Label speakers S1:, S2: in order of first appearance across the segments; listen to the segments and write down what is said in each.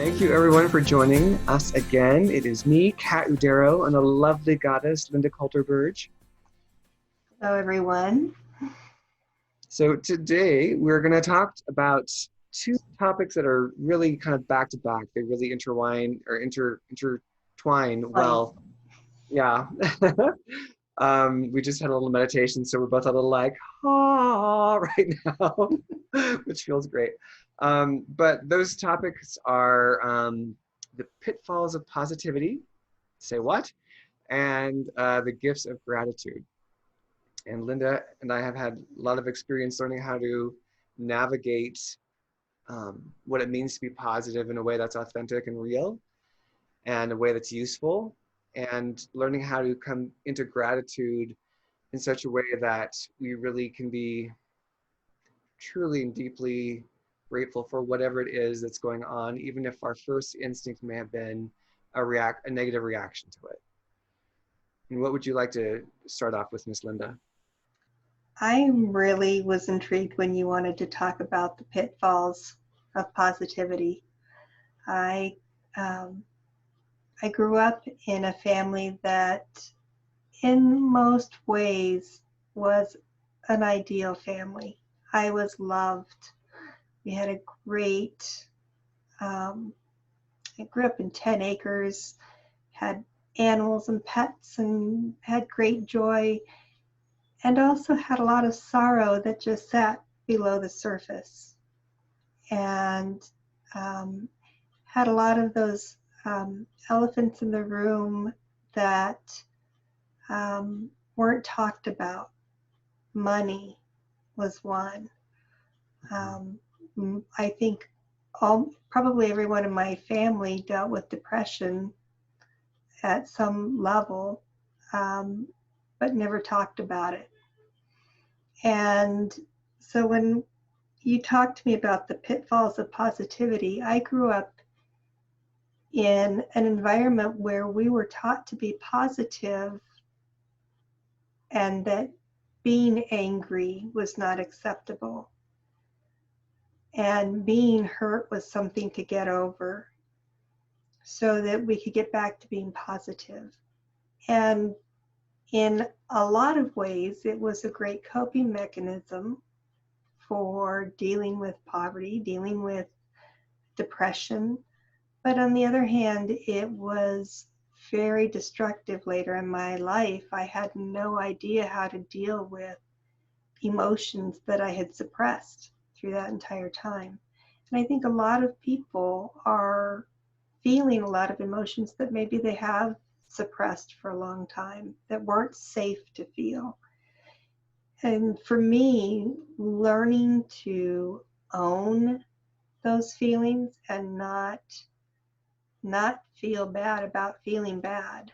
S1: Thank you everyone for joining us again. It is me, Kat Udero, and the lovely goddess, Lynda Coulter-Burge.
S2: Hello, everyone.
S1: So today we're going to talk about two topics that are really kind of back to back. They really intertwine well. Yeah. We just had a little meditation, so we're both a little like, right now, which feels great. But those topics are the pitfalls of positivity, say what, and the gifts of gratitude. And Lynda and I have had a lot of experience learning how to navigate what it means to be positive in a way that's authentic and real, and a way that's useful, and learning how to come into gratitude in such a way that we really can be truly and deeply grateful for whatever it is that's going on, even if our first instinct may have been a negative reaction to it. And what would you like to start off with, Miss Lynda?
S2: I really was intrigued when you wanted to talk about the pitfalls of positivity. I grew up in a family that in most ways was an ideal family. I was loved. We had a great, I grew up in 10 acres, had animals and pets, and had great joy, and also had a lot of sorrow that just sat below the surface, and had a lot of those elephants in the room that weren't talked about. Money was one. I think probably everyone in my family dealt with depression at some level, but never talked about it. And so when you talked to me about the pitfalls of positivity, I grew up in an environment where we were taught to be positive, and that being angry was not acceptable, and being hurt was something to get over so that we could get back to being positive. And in a lot of ways, it was a great coping mechanism for dealing with poverty, dealing with depression. But on the other hand, it was very destructive later in my life. I had no idea how to deal with emotions that I had suppressed through that entire time. And I think a lot of people are feeling a lot of emotions that maybe they have suppressed for a long time, that weren't safe to feel. And for me, learning to own those feelings and not feel bad about feeling bad,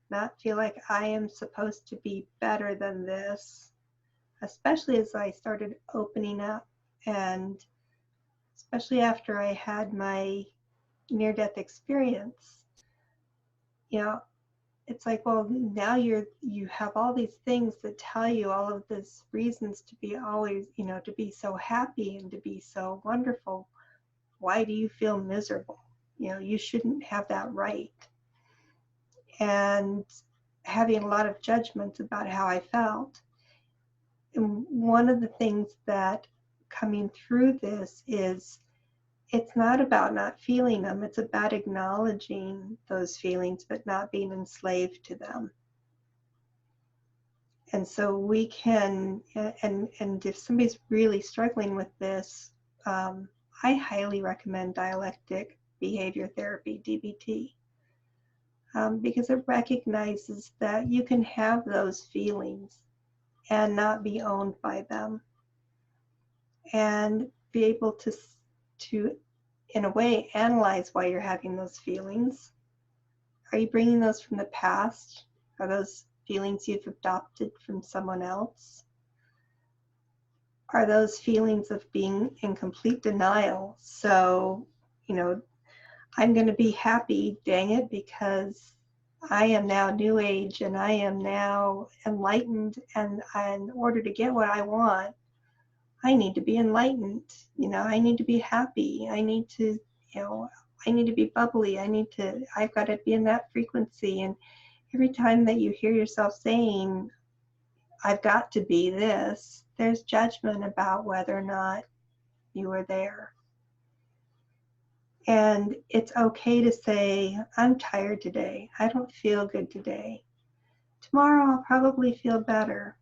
S2: not feel like I am supposed to be better than this, especially as I started opening up, and especially after I had my near-death experience. It's like, well, now you have all these things that tell you all of these reasons to be always, to be so happy and to be so wonderful. Why do you feel miserable? You shouldn't have that right. And having a lot of judgments about how I felt. And one of the things that coming through this is, it's not about not feeling them, it's about acknowledging those feelings, but not being enslaved to them. And so we can, and if somebody's really struggling with this, I highly recommend dialectic behavior therapy, DBT, because it recognizes that you can have those feelings and not be owned by them, and be able to in a way analyze why you're having those feelings. Are you bringing those from the past? Are those feelings you've adopted from someone else? Are those feelings of being in complete denial? So, I'm going to be happy, dang it, because I am now new age and I am now enlightened, and in order to get what I want, I need to be enlightened. I need to be happy. I need to, you know, I need to be bubbly. I've got to be in that frequency. And every time that you hear yourself saying, I've got to be this, there's judgment about whether or not you are there. And it's okay to say, I'm tired today. I don't feel good today. Tomorrow I'll probably feel better,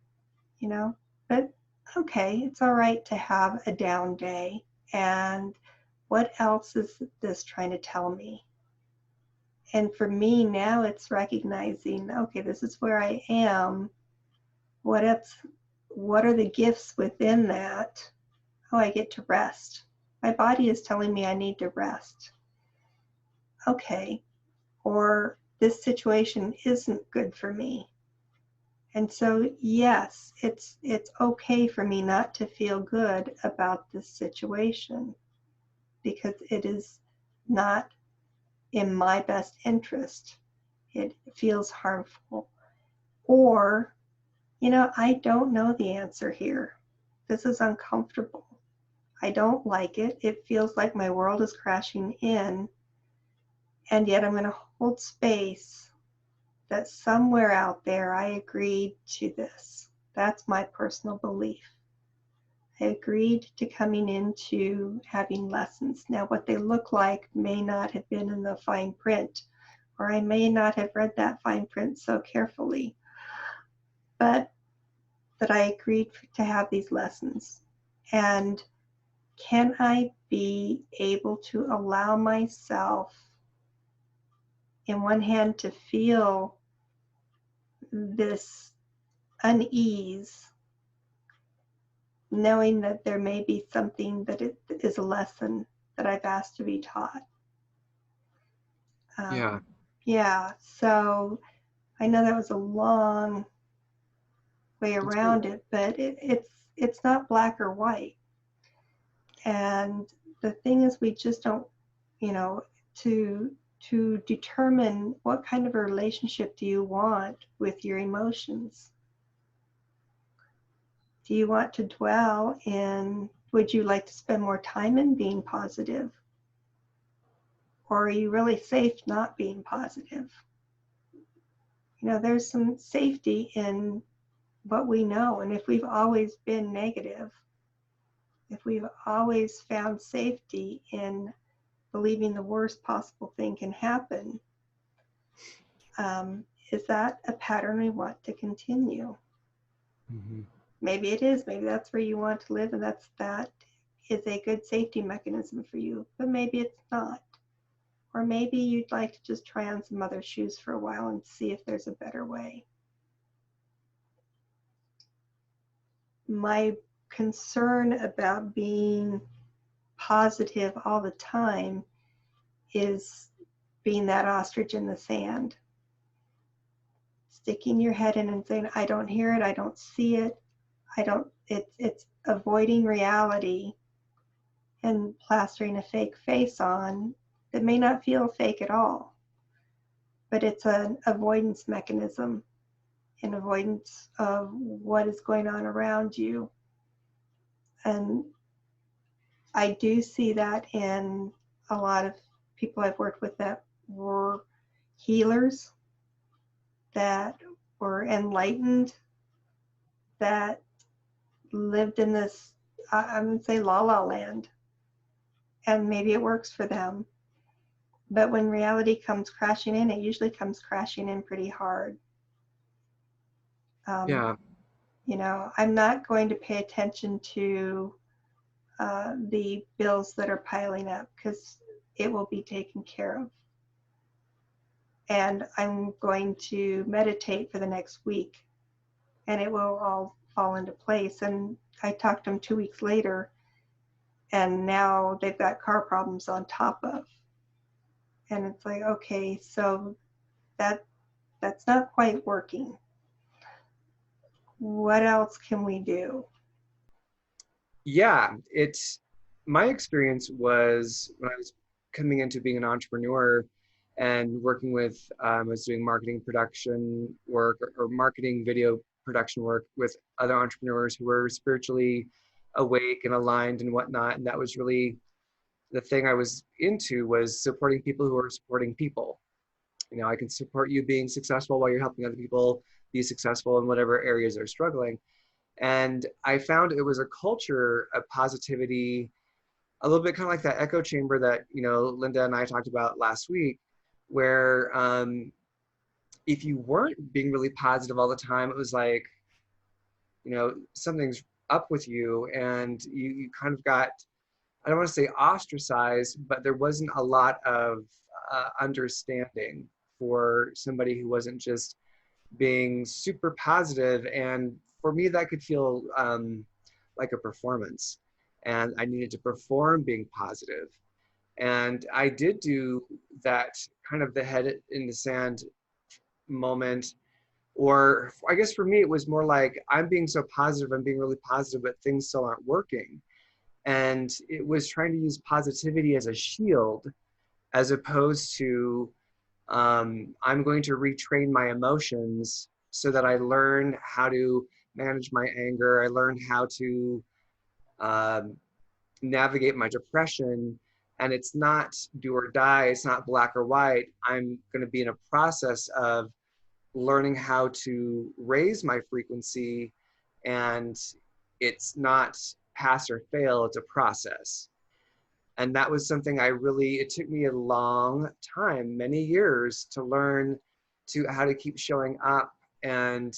S2: you know, but okay, it's all right to have a down day. And what else is this trying to tell me? And for me now, it's recognizing, okay, this is where I am. What are the gifts within that? Oh, I get to rest. My body is telling me I need to rest. Okay. Or this situation isn't good for me. And so, yes, it's okay for me not to feel good about this situation because it is not in my best interest. It feels harmful. Or, you know, I don't know the answer here. This is uncomfortable. I don't like it. It feels like my world is crashing in. And yet I'm going to hold space that somewhere out there I agreed to this. That's my personal belief. I agreed to coming into having lessons. Now, what they look like may not have been in the fine print, or I may not have read that fine print so carefully, but that I agreed to have these lessons. And can I be able to allow myself, in one hand, to feel this unease, knowing that there may be something that it is a lesson that I've asked to be taught.
S1: Yeah.
S2: Yeah, so I know that was a long way
S1: That's great.
S2: around it, but it's not black or white. And the thing is, we just don't, you know, to determine what kind of a relationship do you want with your emotions. Do you want to dwell in, would you like to spend more time in being positive? Or are you really safe not being positive? You know, there's some safety in what we know. And if we've always been negative, if we've always found safety in believing the worst possible thing can happen, is that a pattern we want to continue?
S1: Mm-hmm.
S2: Maybe it is. Maybe that's where you want to live, and that is a good safety mechanism for you. But maybe it's not. Or maybe you'd like to just try on some other shoes for a while and see if there's a better way. My concern about being positive all the time is being that ostrich in the sand. Sticking your head in and saying, I don't hear it, I don't see it, it's avoiding reality and plastering a fake face on that may not feel fake at all. But it's an avoidance mechanism, an avoidance of what is going on around you. And I do see that in a lot of people I've worked with that were healers, that were enlightened, that lived in this, I'm going to say, la la land. And maybe it works for them. But when reality comes crashing in, it usually comes crashing in pretty hard.
S1: Yeah.
S2: You know, I'm not going to pay attention to the bills that are piling up because it will be taken care of. And I'm going to meditate for the next week and it will all fall into place. And I talked to them 2 weeks later and now they've got car problems on top of. And it's like, okay, so that's not quite working. What else can we do?
S1: Yeah, it's my experience was when I was coming into being an entrepreneur and working with, I was doing marketing production work or marketing video production work with other entrepreneurs who were spiritually awake and aligned and whatnot. And that was really the thing I was into was supporting people who are supporting people. You know, I can support you being successful while you're helping other people be successful in whatever areas they're struggling. And I found it was a culture of positivity, a little bit kind of like that echo chamber that, you know, Lynda and I talked about last week, where if you weren't being really positive all the time, it was like, you know, something's up with you, and you kind of got, I don't want to say ostracized, but there wasn't a lot of understanding for somebody who wasn't just being super positive. And for me, that could feel like a performance. And I needed to perform being positive. And I did do that kind of the head in the sand moment. Or I guess for me, it was more like, I'm being so positive, I'm being really positive, but things still aren't working. And it was trying to use positivity as a shield, as opposed to I'm going to retrain my emotions so that I learn how to manage my anger. I learn how to um, navigate my depression. And it's not do or die, it's not black or white. I'm going to be in a process of learning how to raise my frequency, and it's not pass or fail, it's a process. And that was something I really, it took me a long time, many years, to learn to how to keep showing up and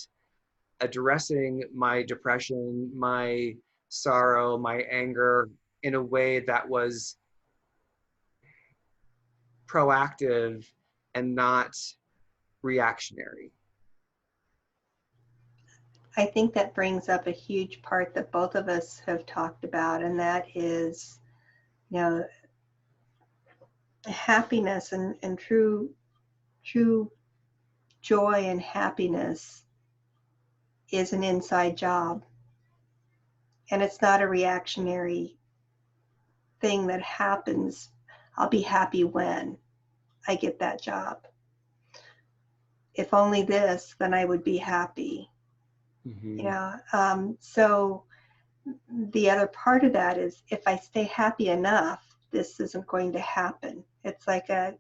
S1: addressing my depression, my sorrow, my anger in a way that was proactive and not reactionary.
S2: I think that brings up a huge part that both of us have talked about, and that is, you know, happiness and true joy and happiness is an inside job. And it's not a reactionary thing that happens. I'll be happy when I get that job. If only this, then I would be happy.
S1: Mm-hmm.
S2: You know, so the other part of that is, if I stay happy enough, this isn't going to happen. It's like a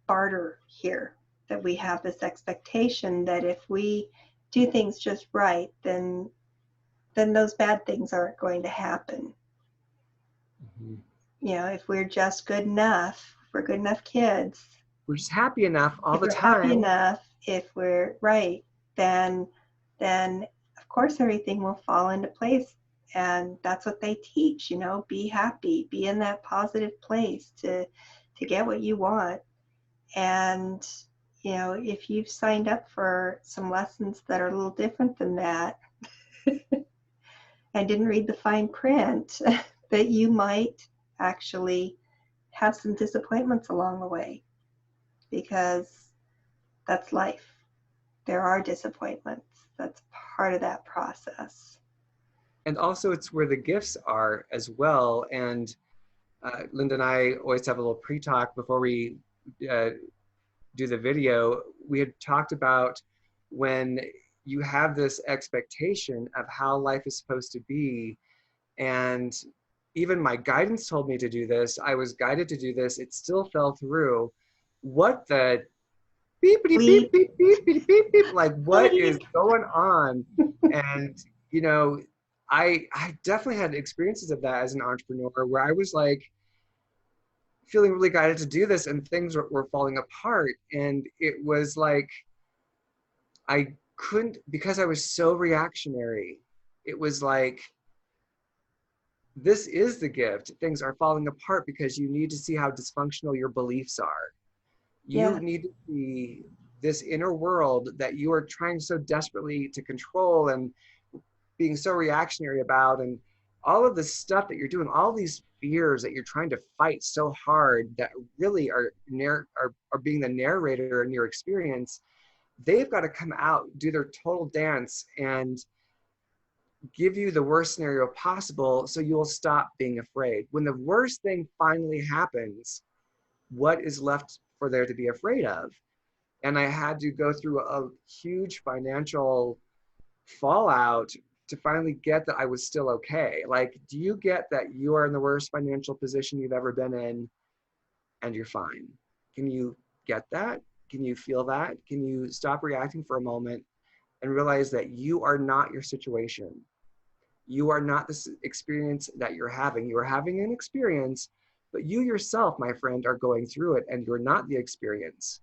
S2: barter here, that we have this expectation that if we do things just right, then those bad things aren't going to happen.
S1: Mm-hmm.
S2: You know, if we're just good enough, if we're good enough kids,
S1: We're just happy enough all
S2: if
S1: the
S2: we're happy
S1: time.
S2: enough, if we're right, then of course everything will fall into place. And that's what they teach, you know, be happy, be in that positive place to get what you want. And you know, if you've signed up for some lessons that are a little different than that and didn't read the fine print, that you might actually have some disappointments along the way, because that's life. There are disappointments. That's part of that process.
S1: And also, it's where the gifts are as well. And Lynda and I always have a little pre-talk before we uh, do the video. We had talked about when you have this expectation of how life is supposed to be, and even my guidance told me to do this. I was guided to do this. It still fell through. What the beep, beep, beep,
S2: Bleep,
S1: beep, beep, beep, beep, beep. Like, what is
S2: bleep.
S1: going on? And, you know, I definitely had experiences of that as an entrepreneur, where I was like feeling really guided to do this, and things were falling apart. And it was like, I couldn't, because I was so reactionary, it was like, this is the gift. Things are falling apart because you need to see how dysfunctional your beliefs are. You
S2: Yeah,
S1: need to see this inner world that you are trying so desperately to control and being so reactionary about, and all of the stuff that you're doing, all these fears that you're trying to fight so hard, that really are being the narrator in your experience. They've got to come out, do their total dance, and give you the worst scenario possible, so you'll stop being afraid. When the worst thing finally happens, what is left for there to be afraid of? And I had to go through a huge financial fallout to finally get that I was still okay. Like, do you get that you are in the worst financial position you've ever been in and you're fine? Can you get that? Can you feel that? Can you stop reacting for a moment and realize that you are not your situation? You are not this experience that you're having. You are having an experience, but you yourself, my friend, are going through it, and you're not the experience.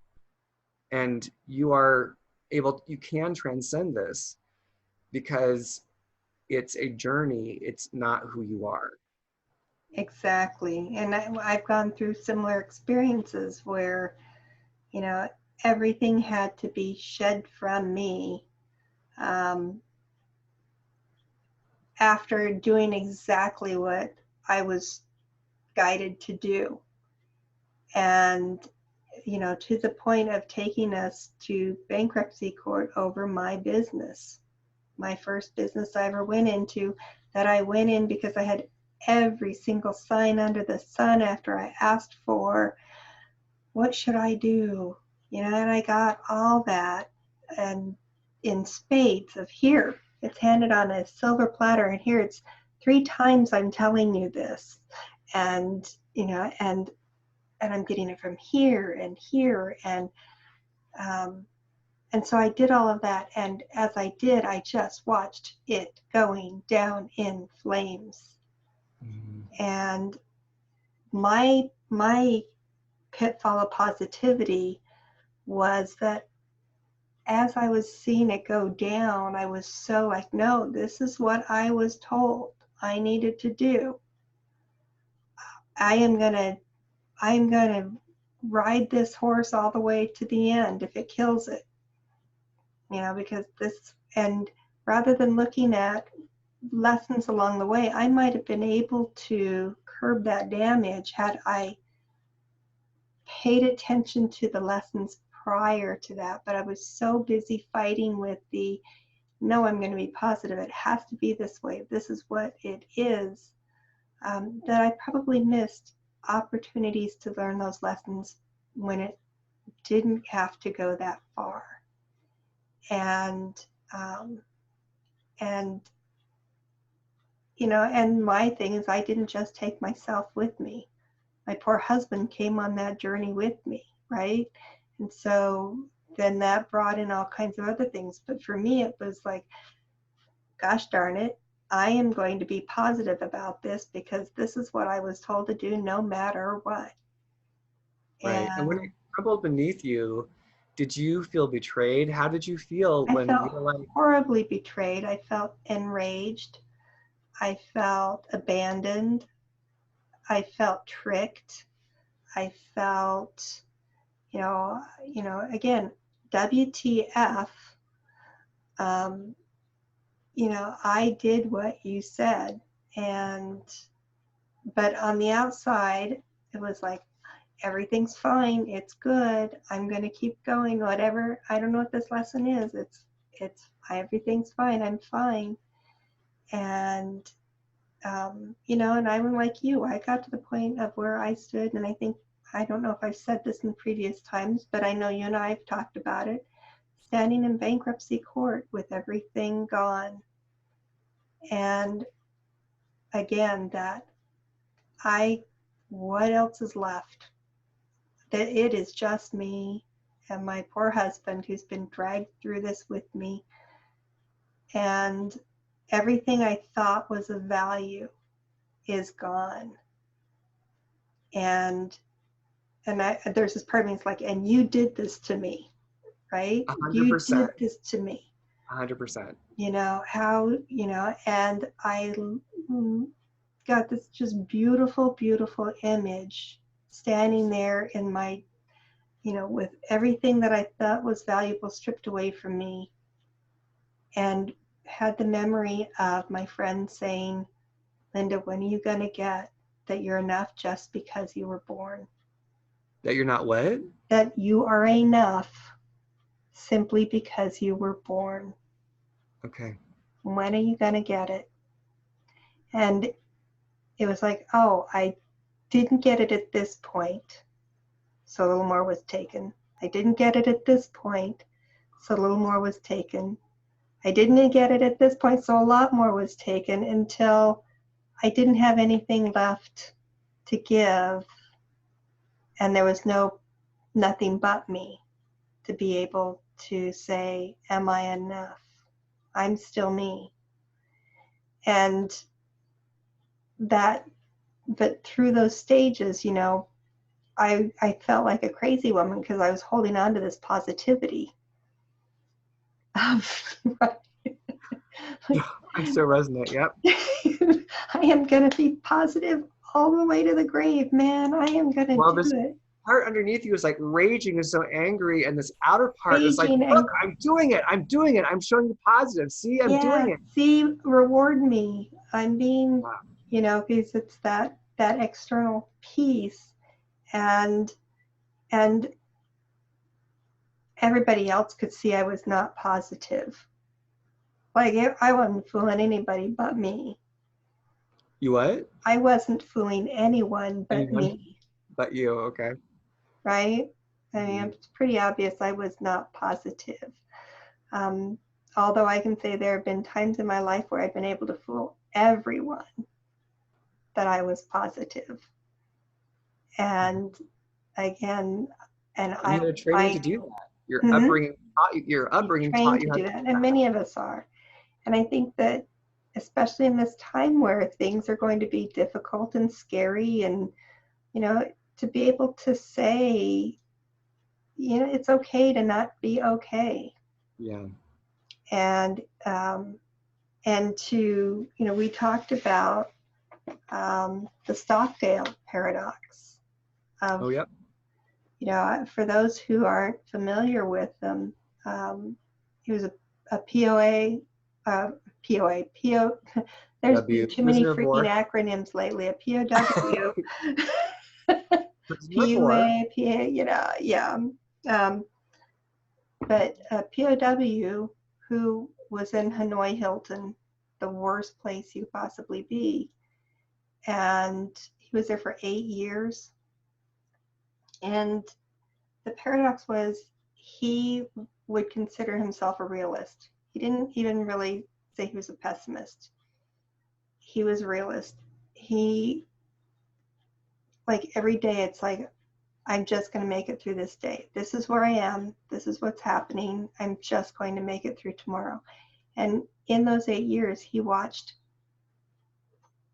S1: And you are able, you can transcend this because it's a journey. It's not who you are.
S2: Exactly. And I've gone through similar experiences where, you know, everything had to be shed from me after doing exactly what I was guided to do. And, you know, to the point of taking us to bankruptcy court over my business, my first business I ever went into, that I went in because I had every single sign under the sun after I asked for, what should I do? You know, and I got all that, and in spades of, here, it's handed on a silver platter, and here it's 3 times I'm telling you this. And, you know, and I'm getting it from here and here. And so I did all of that. And as I did, I just watched it going down in flames.
S1: Mm-hmm.
S2: And my pitfall of positivity was that as I was seeing it go down, I was so like, no, this is what I was told I needed to do. I'm gonna ride this horse all the way to the end if it kills it. You know, because this, and rather than looking at lessons along the way, I might have been able to curb that damage had I paid attention to the lessons prior to that. But I was so busy fighting with the, no, I'm going to be positive, it has to be this way, this is what it is, that I probably missed opportunities to learn those lessons when it didn't have to go that far. And and you know, and my thing is, I didn't just take myself with me. My poor husband came on that journey with me, right? And so then that brought in all kinds of other things. But for me, it was like, gosh darn it, I am going to be positive about this because this is what I was told to do no matter what.
S1: Right. And when
S2: And
S1: it crumbled beneath you, did you feel betrayed? How did you feel
S2: I
S1: when
S2: felt
S1: you were like,
S2: horribly betrayed. I felt enraged. I felt abandoned. I felt tricked. I felt, again, WTF, um, I did what you said. And, but on the outside, it was like, everything's fine. It's good. I'm going to keep going. Whatever. I don't know what this lesson is. Everything's fine. I'm fine. And, and I'm like you. I got to the point of where I stood, and I don't know if I've said this in previous times, but I know you and I have talked about it, standing in bankruptcy court with everything gone. And again, what else is left? That it is just me and my poor husband who's been dragged through this with me. And everything I thought was of value is gone. And there's this part of me that's like, and you did this to me, right? You
S1: 100%,
S2: did this to me.
S1: 100%.
S2: You know, how, and I got this just beautiful, beautiful image standing there in my, with everything that I thought was valuable stripped away from me, and had the memory of my friend saying, Lynda, when are you going to get that you're enough just because you were born?
S1: That you're not what?
S2: That you are enough simply because you were born.
S1: Okay.
S2: When are you going to get it? And it was like, oh, I didn't get it at this point, so a little more was taken. I didn't get it at this point, so a little more was taken. I didn't get it at this point, so a lot more was taken until I didn't have anything left to give, and there was nothing but me to be able to say, am I enough? I'm still me. And that, but through those stages, you know, I felt like a crazy woman because I was holding on to this positivity of
S1: Yeah, I so resonate. Yep.
S2: I am going to be positive all the way to the grave, man. I am going
S1: Well,
S2: to
S1: this
S2: do it.
S1: part underneath you is like raging and so angry, and this outer part is like,
S2: Raging
S1: look,
S2: and
S1: I'm doing it. I'm doing it. I'm showing you positive. See, I'm
S2: yeah,
S1: doing it.
S2: see, reward me. I'm being,
S1: Wow.
S2: you know, because it's that external piece, and and everybody else could see I was not positive. Like I wasn't fooling anybody but me.
S1: You what?
S2: I wasn't fooling anyone but
S1: Anyone
S2: me,
S1: but you? Okay.
S2: right? I mean,
S1: Mhm.
S2: it's pretty obvious I was not positive. Um, Although I can say there have been times in my life where I've been able to fool everyone that I was positive. And again, and
S1: And you had a training to
S2: I
S1: do that.
S2: hmm,
S1: Your upbringing
S2: trained
S1: taught
S2: to
S1: you how
S2: do
S1: to do
S2: that, and
S1: that.
S2: many of us are. And I think that especially in this time where things are going to be difficult and scary, and you know, to be able to say, you know, it's okay to not be okay,
S1: Yeah.
S2: and to, you know, we talked about the Stockdale paradox of,
S1: Oh, yep.
S2: you know, for those who aren't familiar with them, he was a POA, POA, PO. There's been
S1: W.
S2: too many
S1: Prisoner of
S2: freaking
S1: war.
S2: acronyms lately. A POW,
S1: Prisoner of war.
S2: PUA, PA, you know, yeah. Um, but a POW who was in Hanoi Hilton, the worst place you could possibly be, and he was there for 8 years. And the paradox was he would consider himself a realist. He didn't even really say he was a pessimist. He was a realist. He, like every day, it's like, I'm just going to make it through this day. This is where I am. This is what's happening. I'm just going to make it through tomorrow. And in those 8 years, he watched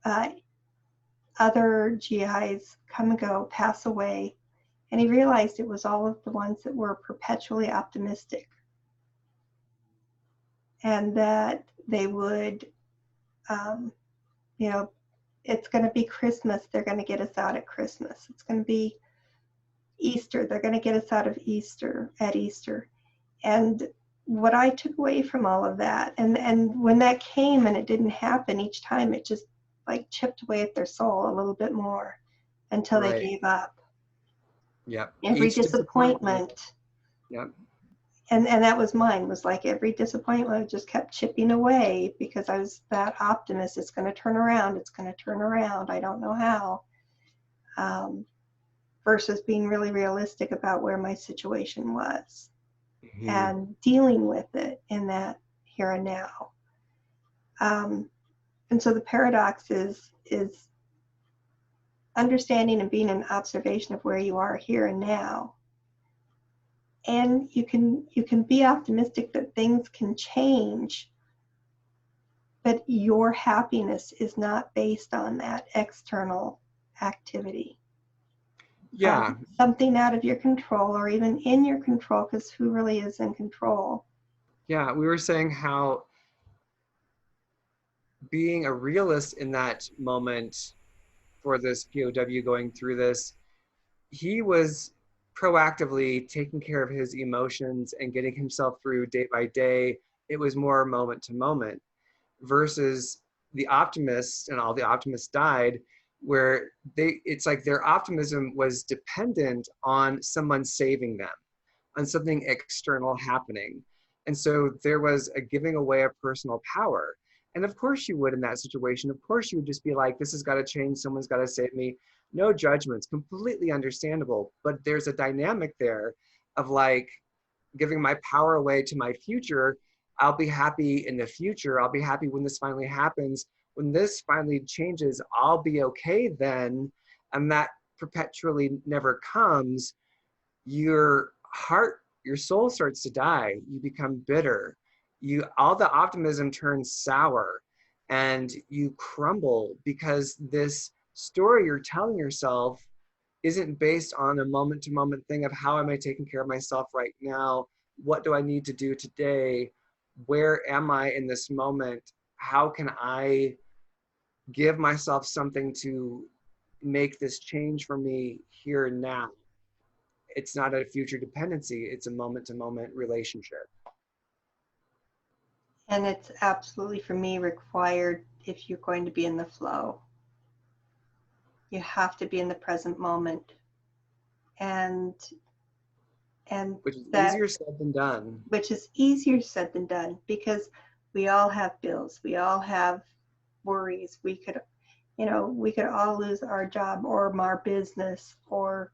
S2: uh, other GIs come and go, pass away, and he realized it was all of the ones that were perpetually optimistic, and that they would, um, you know, it's going to be Christmas, they're going to get us out at Christmas. It's going to be Easter, they're going to get us out of Easter at Easter. And what I took away from all of that, and when that came and it didn't happen each time, it just like chipped away at their soul a little bit more until they
S1: Right.
S2: gave up.
S1: Yep.
S2: Every
S1: Each disappointment.
S2: disappointment,
S1: Yep.
S2: and that was mine, was like every disappointment just kept chipping away because I was that optimist. It's going to turn around. It's going to turn around. I don't know how. Um, Versus being really realistic about where my situation was
S1: Hmm.
S2: and dealing with it in that here and now. And so the paradox is understanding and being an observation of where you are here and now. And you can be optimistic that things can change, but your happiness is not based on that external activity.
S1: Yeah.
S2: Something out of your control or even in your control, because who really is in control?
S1: Yeah. We were saying how being a realist in that moment for this POW going through this, he was proactively taking care of his emotions and getting himself through day by day. It was more moment to moment versus the optimists, and all the optimists died, where it's like their optimism was dependent on someone saving them, on something external happening. And so there was a giving away of personal power. And of course you would in that situation. Of course you would just be like, this has got to change. Someone's got to save me. No judgments, completely understandable. But there's a dynamic there of like giving my power away to my future. I'll be happy in the future. I'll be happy when this finally happens. When this finally changes, I'll be okay then. And that perpetually never comes. Your heart, your soul starts to die. You become bitter. All the optimism turns sour, and you crumble because this story you're telling yourself isn't based on a moment to moment thing of how am I taking care of myself right now? What do I need to do today? Where am I in this moment? How can I give myself something to make this change for me here and now? It's not a future dependency, it's a moment to moment relationship.
S2: And it's absolutely, for me, required if you're going to be in the flow. You have to be in the present moment. And
S1: Which is
S2: that,
S1: easier said than done.
S2: which is easier said than done, because we all have bills, we all have worries. We could, we could all lose our job or our business, or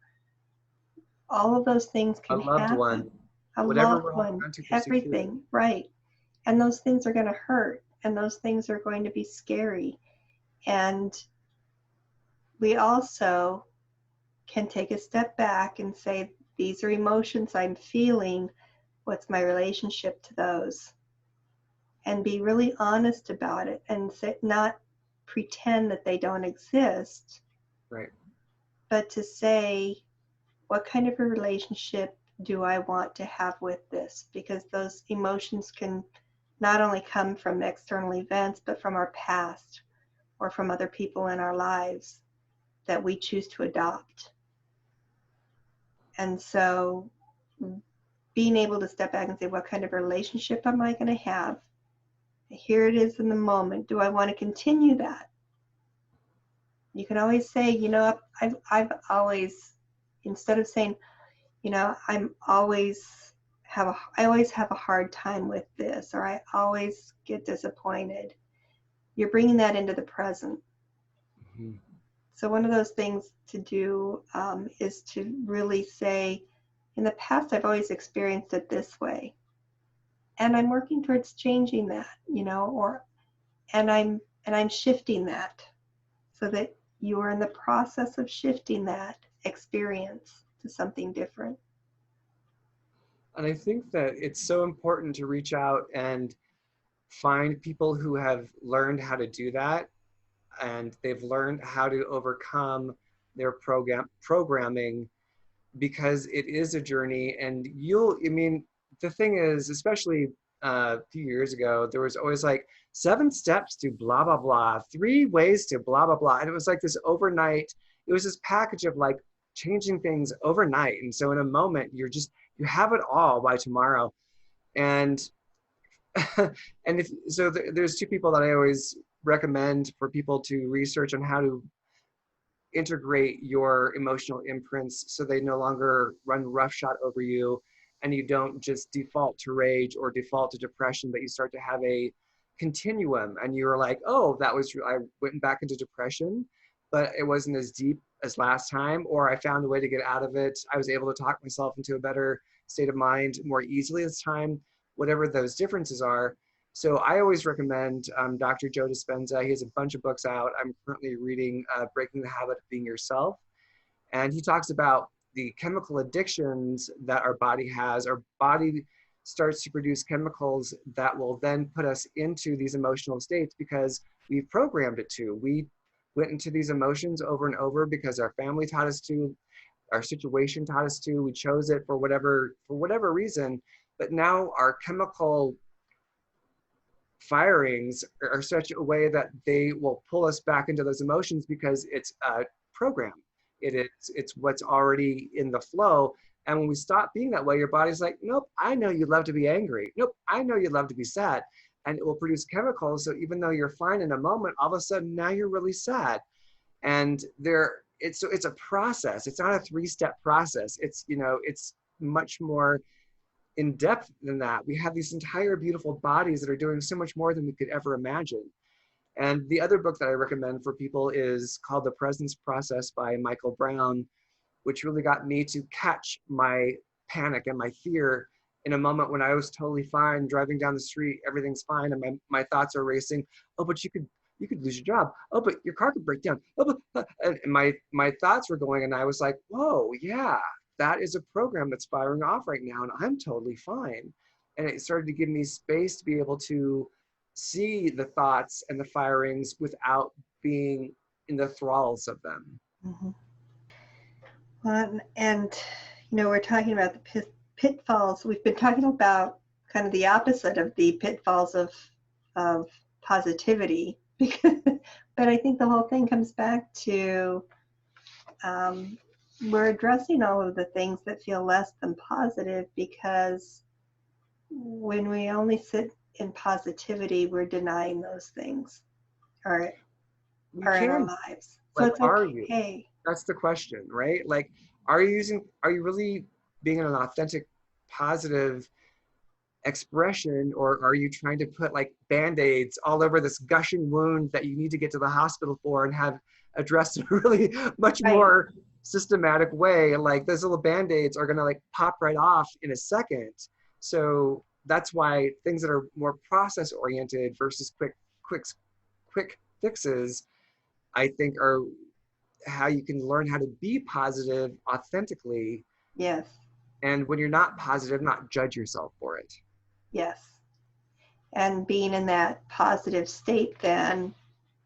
S2: all of those things
S1: A
S2: can
S1: loved
S2: happen.
S1: one,
S2: A
S1: whatever
S2: loved
S1: we're holding
S2: one,
S1: on to for security.
S2: everything, right? And those things are going to hurt, and those things are going to be scary. And we also can take a step back and say, these are emotions I'm feeling. What's my relationship to those? And be really honest about it, and say, not pretend that they don't exist,
S1: Right.
S2: but to say, what kind of a relationship do I want to have with this? Because those emotions can not only come from external events, but from our past or from other people in our lives that we choose to adopt. And so being able to step back and say, what kind of relationship am I going to have? Here it is in the moment. Do I want to continue that? You can always say, I've always, instead of saying, I always have a hard time with this, or I always get disappointed. You're bringing that into the present.
S1: Mm-hmm.
S2: So one of those things to do is to really say, in the past, I've always experienced it this way, and I'm working towards changing that, and I'm shifting that, so that you are in the process of shifting that experience to something different.
S1: And I think that it's so important to reach out and find people who have learned how to do that, and they've learned how to overcome their programming, because it is a journey. And the thing is, especially a few years ago, there was always like 7 steps to blah blah blah, 3 ways to blah blah blah, and it was like this overnight, it was this package of like changing things overnight. And so in a moment, you have it all by tomorrow. And and there's 2 people that I always recommend for people to research on how to integrate your emotional imprints so they no longer run roughshod over you, and you don't just default to rage or default to depression, but you start to have a continuum, and you're like, oh, I went back into depression, but it wasn't as deep as last time, or I found a way to get out of it. I was able to talk myself into a better state of mind more easily this time, whatever those differences are. So I always recommend Dr. Joe Dispenza. He has a bunch of books out. I'm currently reading Breaking the Habit of Being Yourself. And he talks about the chemical addictions that our body has. Our body starts to produce chemicals that will then put us into these emotional states because we've programmed it to. We went into these emotions over and over because our family taught us to, our situation taught us to, we chose it for whatever reason. But now our chemical firings are such a way that they will pull us back into those emotions because it's a program. It's what's already in the flow. And when we stop being that way, your body's like, nope, I know you love to be angry. Nope, I know you love to be sad. And it will produce chemicals. So even though you're fine in a moment, all of a sudden now you're really sad. And it's a process. It's not a 3-step process. It's much more in depth than that. We have these entire beautiful bodies that are doing so much more than we could ever imagine. And the other book that I recommend for people is called The Presence Process by Michael Brown, which really got me to catch my panic and my fear in a moment when I was totally fine, driving down the street, everything's fine, and my thoughts are racing. Oh, but you could lose your job. Oh, but your car could break down. Oh, but and my thoughts were going, and I was like, whoa, yeah, that is a program that's firing off right now, and I'm totally fine. And it started to give me space to be able to see the thoughts and the firings without being in the thralls of them.
S2: Mm-hmm. And we're talking about the pitfalls. We've been talking about kind of the opposite of the pitfalls of positivity, but I think the whole thing comes back to we're addressing all of the things that feel less than positive, because when we only sit in positivity, we're denying those things are in our lives. So
S1: Like,
S2: it's
S1: are you?
S2: okay.
S1: That's the question, right? Like, are you really being an authentic, positive expression, or are you trying to put like band-aids all over this gushing wound that you need to get to the hospital for and have addressed in a really much
S2: Right.
S1: more systematic way? Like, those little band-aids are gonna like pop right off in a second. So that's why things that are more process oriented versus quick fixes, I think, are how you can learn how to be positive authentically.
S2: Yes.
S1: And when you're not positive, not judge yourself for it.
S2: Yes. And being in that positive state, then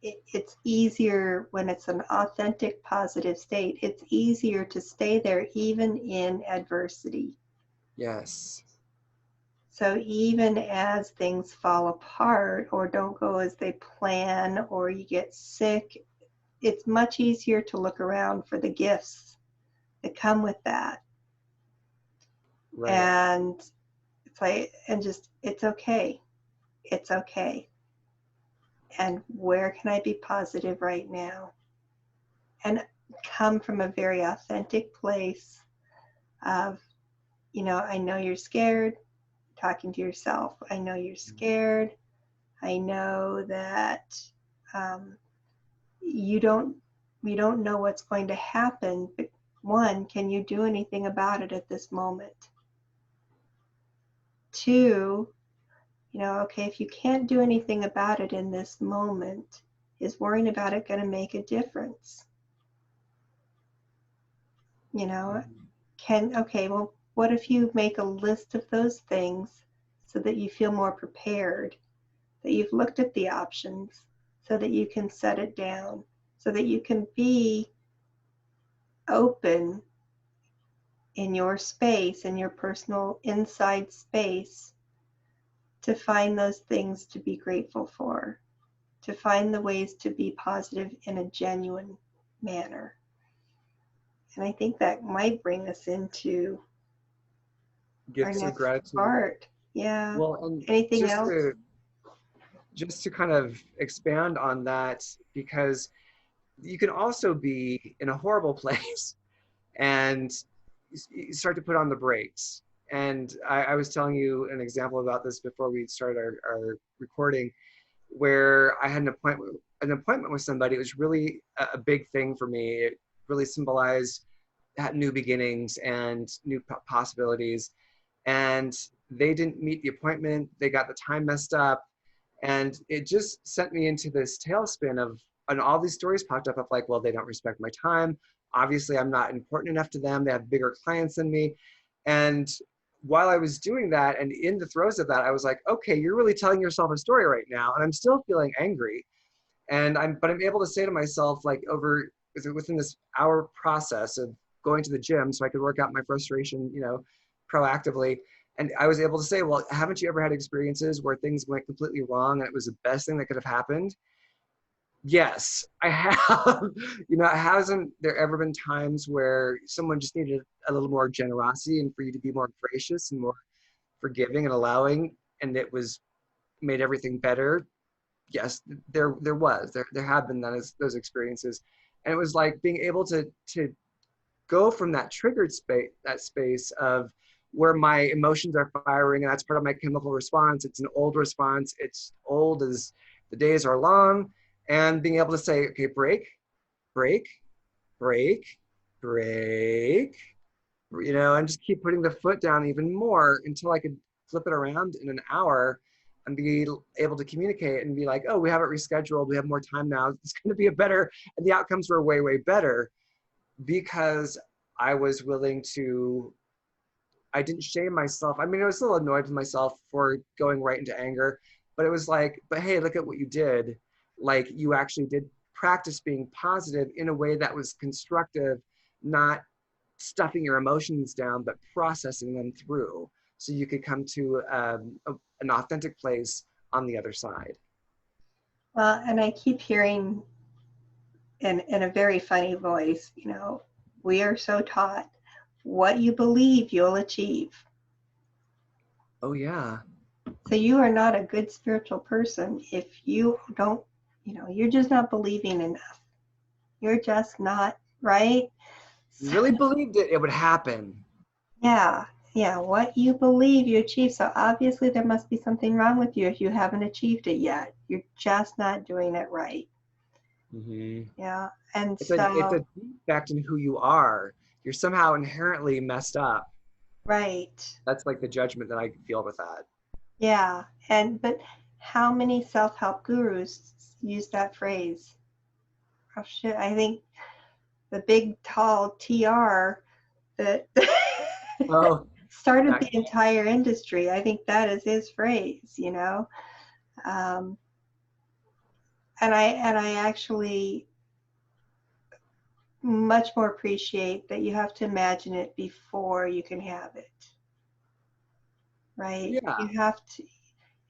S2: it's easier when it's an authentic positive state. It's easier to stay there even in adversity.
S1: Yes.
S2: So even as things fall apart or don't go as they plan, or you get sick, it's much easier to look around for the gifts that come with that.
S1: Right.
S2: And it's like, and just, it's okay. It's okay. And where can I be positive right now? And come from a very authentic place of, I know you're scared, talking to yourself. I know you're scared. I know that you don't know what's going to happen, but one, can you do anything about it at this moment? Two, okay, if you can't do anything about it in this moment, is worrying about it going to make a difference? Okay, well, what if you make a list of those things so that you feel more prepared, that you've looked at the options, so that you can set it down, so that you can be open in your space, in your personal inside space, to find those things to be grateful for, to find the ways to be positive in a genuine manner. And I think that might bring us into
S1: Gifts
S2: our
S1: of
S2: next
S1: gratitude.
S2: part. Yeah.
S1: Well, and
S2: anything else?
S1: Just to kind of expand on that, because you can also be in a horrible place and you start to put on the brakes. And I was telling you an example about this before we started our recording, where I had an appointment with somebody. It was really a big thing for me. It really symbolized new beginnings and new possibilities. And they didn't meet the appointment. They got the time messed up. And it just sent me into this tailspin of, and all these stories popped up of like, well, they don't respect my time. Obviously, I'm not important enough to them. They have bigger clients than me. And while I was doing that and in the throes of that, I was like, okay, you're really telling yourself a story right now. And I'm still feeling angry. But I'm able to say to myself, like, within this hour process of going to the gym so I could work out my frustration, proactively. And I was able to say, well, haven't you ever had experiences where things went completely wrong and it was the best thing that could have happened? Yes, I have. Hasn't there ever been times where someone just needed a little more generosity and for you to be more gracious and more forgiving and allowing, and it made everything better? Yes, there have been those experiences. And it was like being able to go from that triggered space of where my emotions are firing, and that's part of my chemical response. It's an old response. It's old as the days are long. And being able to say, okay, break, break, break, break, and just keep putting the foot down even more until I could flip it around in an hour and be able to communicate and be like, oh, we have it rescheduled. We have more time now. It's going to be a better, and the outcomes were way, way better because I was willing to, I didn't shame myself. I mean, I was a little annoyed with myself for going right into anger, but it was like, but hey, look at what you did. Like you actually did practice being positive in a way that was constructive, not stuffing your emotions down, but processing them through so you could come to an authentic place on the other side.
S2: Well, and I keep hearing in a very funny voice, we are so taught what you believe you'll achieve.
S1: Oh, yeah.
S2: So you are not a good spiritual person if you don't, you're just not believing enough. You're just not, right?
S1: You really believed it would happen.
S2: Yeah. Yeah. What you believe you achieve. So obviously there must be something wrong with you if you haven't achieved it yet. You're just not doing it right.
S1: Mm-hmm.
S2: Yeah. And
S1: It's a
S2: so,
S1: defect in who you are. You're somehow inherently messed up.
S2: right.
S1: That's like the judgment that I feel with that.
S2: Yeah. But how many self-help gurus use that phrase? Oh shit. I think the big tall TR that
S1: Oh,
S2: started
S1: that,
S2: the entire industry. I think that is his phrase, um, and I actually much more appreciate that you have to imagine it before you can have it, right?
S1: yeah.
S2: You have to,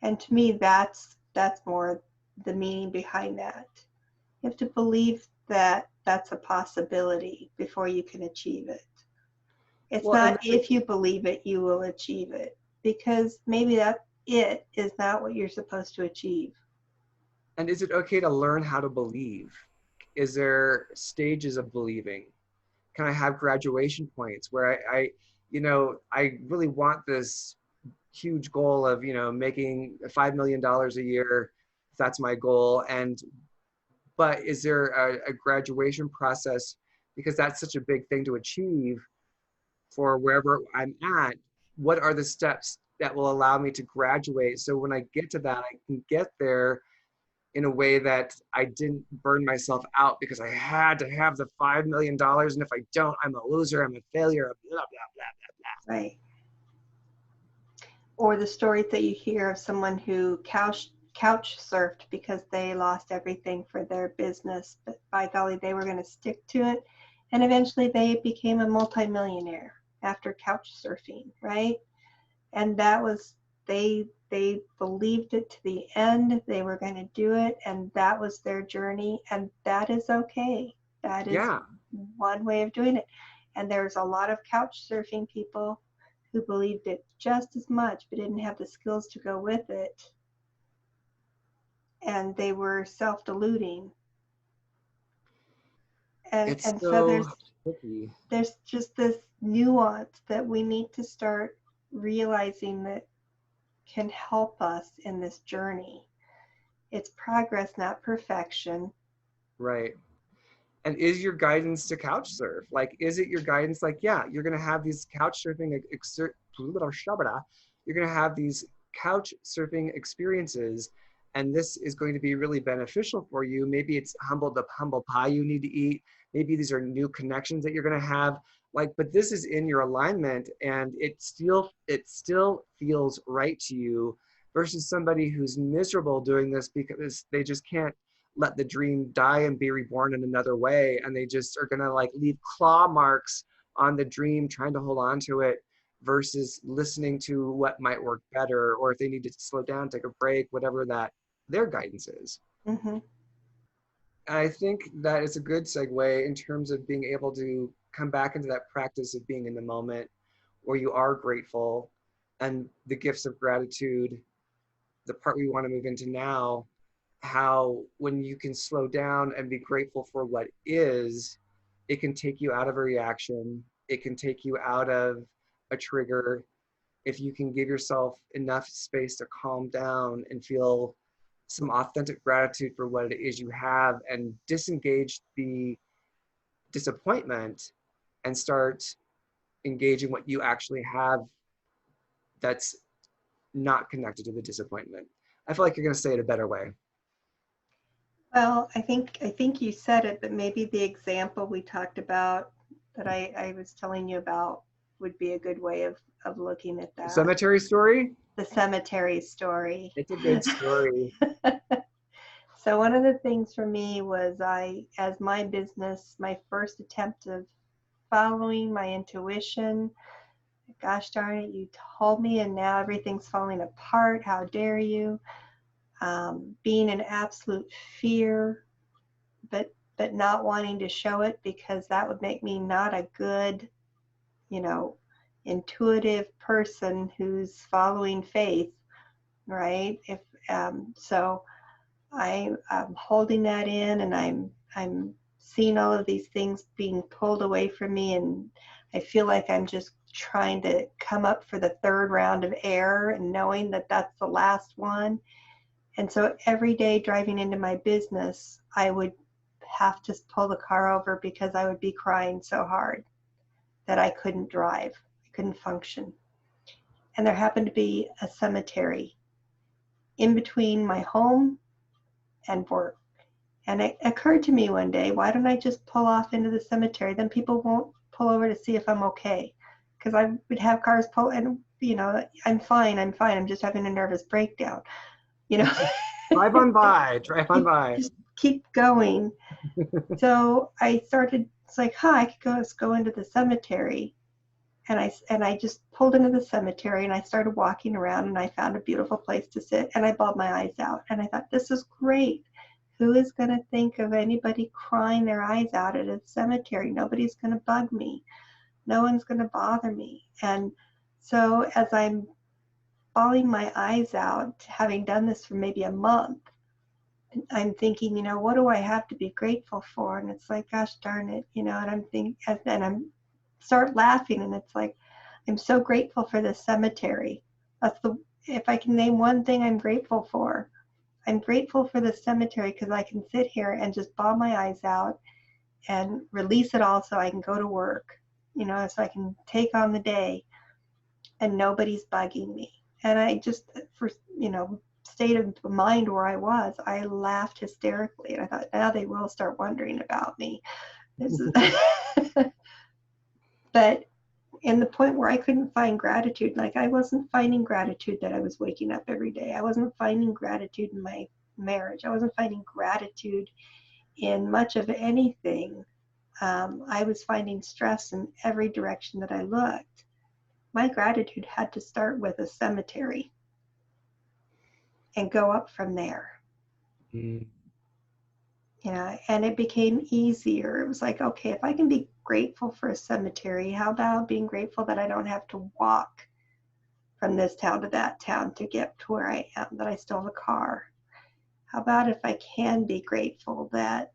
S2: and to me, that's more the meaning behind that. You have to believe that that's a possibility before you can achieve it. It's
S1: Well, and
S2: not if you believe it, you will achieve it, because maybe that it is not what you're supposed to achieve.
S1: is it okay to learn how to believe? Is there stages of believing? Can I have graduation points where I really want this huge goal of, making $5 million a year, if that's my goal. But is there a graduation process, because that's such a big thing to achieve for wherever I'm at? What are the steps that will allow me to graduate? So when I get to that, I can get there in a way that I didn't burn myself out because I had to have the $5 million. And if I don't, I'm a loser, I'm a failure, blah, blah, blah,
S2: Right. Or the stories that you hear of someone who couch surfed because they lost everything for their business, but by golly, they were going to stick to it. And eventually they became a multimillionaire after couch surfing, right? And that was, they believed it to the end. They were going to do it, and that was their journey, and that is okay. That is
S1: yeah.
S2: one way of doing it. And there's a lot of couch surfing people who believed it just as much but didn't have the skills to go with it, and they were self-deluding. and
S1: It's
S2: and so
S1: so tricky.
S2: there's just this nuance that we need to start realizing that can help us in this journey. It's progress, not perfection.
S1: Right. And is your guidance to couch surf? Like, is it your guidance? Like, yeah, you're going to have these couch surfing, you're going to have these couch surfing experiences, and this is going to be really beneficial for you. Maybe it's the humble pie you need to eat. Maybe these are new connections that you're going to have. Like, but this is in your alignment, and it still feels right to you versus somebody who's miserable doing this because they just can't let the dream die and be reborn in another way, and they just are gonna like leave claw marks on the dream trying to hold on to it versus listening to what might work better, or if they need to slow down, take a break, whatever that their guidance is.
S2: Mm-hmm.
S1: And I think that is a good segue in terms of being able to come back into that practice of being in the moment where you are grateful, and the gifts of gratitude, the part we want to move into now, how when you can slow down and be grateful for what is, it can take you out of a reaction. It can take you out of a trigger. If you can give yourself enough space to calm down and feel some authentic gratitude for what it is you have and disengage the disappointment and start engaging what you actually have that's not connected to the disappointment? I feel like you're going to say it a better way.
S2: Well, I think you said it, but maybe the example we talked about that I was telling you about would be a good way of looking at
S1: The
S2: that.
S1: cemetery story?
S2: The cemetery story.
S1: It's a good story.
S2: So one of the things for me was as my business, my first attempt of following my intuition, gosh darn it, you told me and now everything's falling apart. How dare you? Being in absolute fear, but not wanting to show it because that would make me not a good, you know, intuitive person who's following faith, right? If so, I'm holding that in, and I'm seeing all of these things being pulled away from me, and I feel like I'm just trying to come up for the third round of air, and knowing that that's the last one. And so every day driving into my business, I would have to pull the car over because I would be crying so hard that I couldn't drive. I couldn't function. And there happened to be a cemetery in between my home and work. And it occurred to me one day, why don't I just pull off into the cemetery? Then people won't pull over to see if I'm okay. Because I would have cars pull, and, you know, I'm fine. I'm just having a nervous breakdown. You know,
S1: Drive on by.
S2: just keep going. So I started, it's like, I could let's go into the cemetery. And I just pulled into the cemetery and I started walking around and I found a beautiful place to sit and I bawled my eyes out. And I thought, this is great. Who is going to think of anybody crying their eyes out at a cemetery? Nobody's going to bug me. No one's going to bother me. And so as I'm bawling my eyes out, having done this for maybe a month, I'm thinking, what do I have to be grateful for? And it's like, gosh darn it, and I'm thinking, and I'm start laughing, and it's like, I'm so grateful for this cemetery. If I can name one thing I'm grateful for, I'm grateful for the cemetery because I can sit here and just bawl my eyes out and release it all so I can go to work, so I can take on the day and nobody's bugging me. And I just, for, state of mind where I was, I laughed hysterically. And I thought, now they will start wondering about me. This is but in the point where I couldn't find gratitude, like I wasn't finding gratitude that I was waking up every day. I wasn't finding gratitude in my marriage. I wasn't finding gratitude in much of anything. I was finding stress in every direction that I looked. My gratitude had to start with a cemetery and go up from there.
S1: Mm.
S2: And it became easier. It was like, okay, if I can be grateful for a cemetery, how about being grateful that I don't have to walk from this town to that town to get to where I am, that I still have a car? How about if I can be grateful that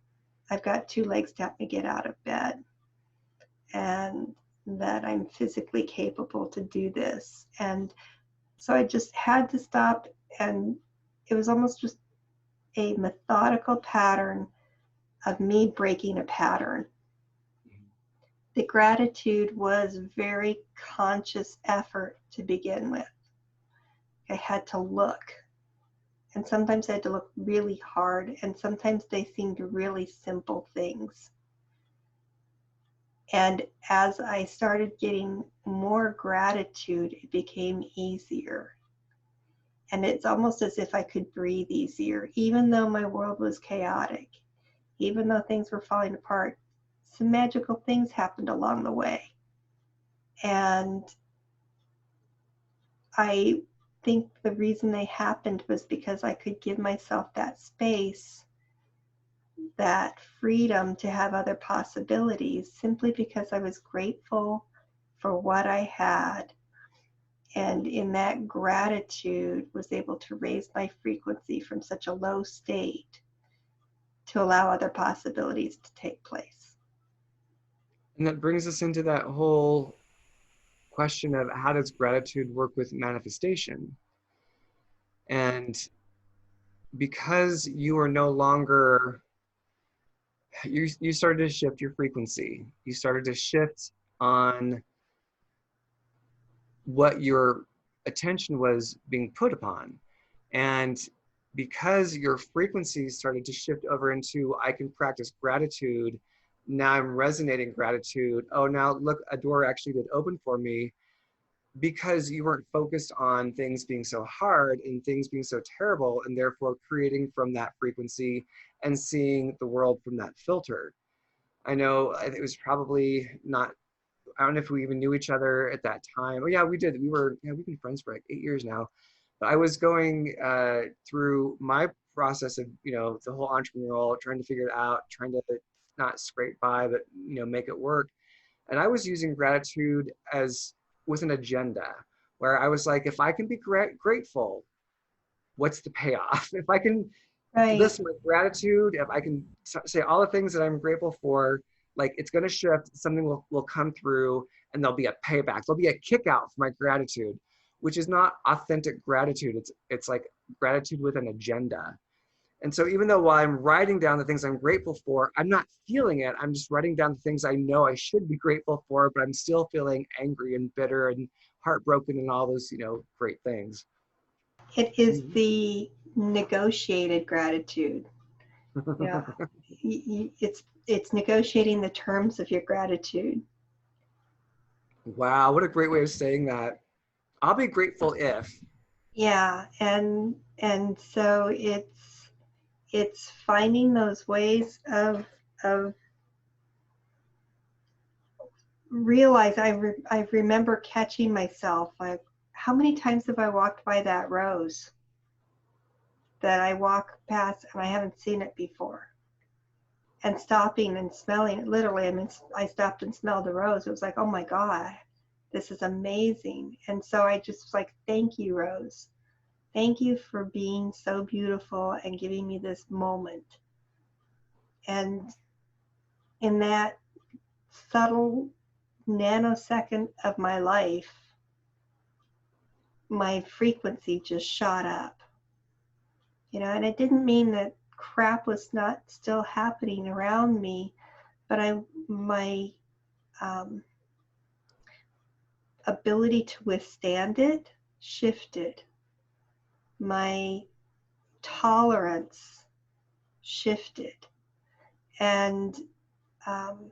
S2: I've got two legs to help me get out of bed and that I'm physically capable to do this? And so I just had to stop, and it was almost just a methodical pattern of me breaking a pattern. The gratitude was very conscious effort to begin with. I had to look, and sometimes I had to look really hard, and sometimes they seemed really simple things. And as I started getting more gratitude, it became easier. And it's almost as if I could breathe easier, even though my world was chaotic, even though things were falling apart. Some magical things happened along the way. And I think the reason they happened was because I could give myself that space, that freedom to have other possibilities, simply because I was grateful for what I had. And in that gratitude was able to raise my frequency from such a low state to allow other possibilities to take place.
S1: And that brings us into that whole question of how does gratitude work with manifestation? And because you are no longer, you started to shift your frequency. You started to shift on what your attention was being put upon. And because your frequency started to shift over into, I can practice gratitude, now I'm resonating gratitude. Oh, now look, a door actually did open for me, because you weren't focused on things being so hard and things being so terrible, and therefore creating from that frequency and seeing the world from that filter. I know it was probably not, I don't know if we even knew each other at that time. Oh yeah, we did. We've been friends for like 8 years now. But I was going through my process of, the whole entrepreneurial, trying to figure it out, trying to not scrape by, but, make it work. And I was using gratitude as with an agenda, where I was like, if I can be grateful, what's the payoff? If I can
S2: Right.
S1: listen with gratitude, if I can say all the things that I'm grateful for, like it's going to shift, something will come through, and there'll be a payback. There'll be a kick out for my gratitude, which is not authentic gratitude. It's like gratitude with an agenda. And so even though while I'm writing down the things I'm grateful for, I'm not feeling it. I'm just writing down the things I know I should be grateful for, but I'm still feeling angry and bitter and heartbroken and all those, great things.
S2: It is the negotiated gratitude. Yeah. It's negotiating the terms of your gratitude.
S1: Wow, what a great way of saying that. I'll be grateful if.
S2: Yeah, and so it's finding those ways of realize. I remember catching myself like, how many times have I walked by that rose that I walk past and I haven't seen it before, and stopping and smelling it. Literally, I mean, I stopped and smelled the rose. It was like, oh my God, this is amazing. And so I just was like, thank you, Rose. Thank you for being so beautiful and giving me this moment. And in that subtle nanosecond of my life, my frequency just shot up. And it didn't mean that crap was not still happening around me, but my um, ability to withstand it shifted. My tolerance shifted. And um,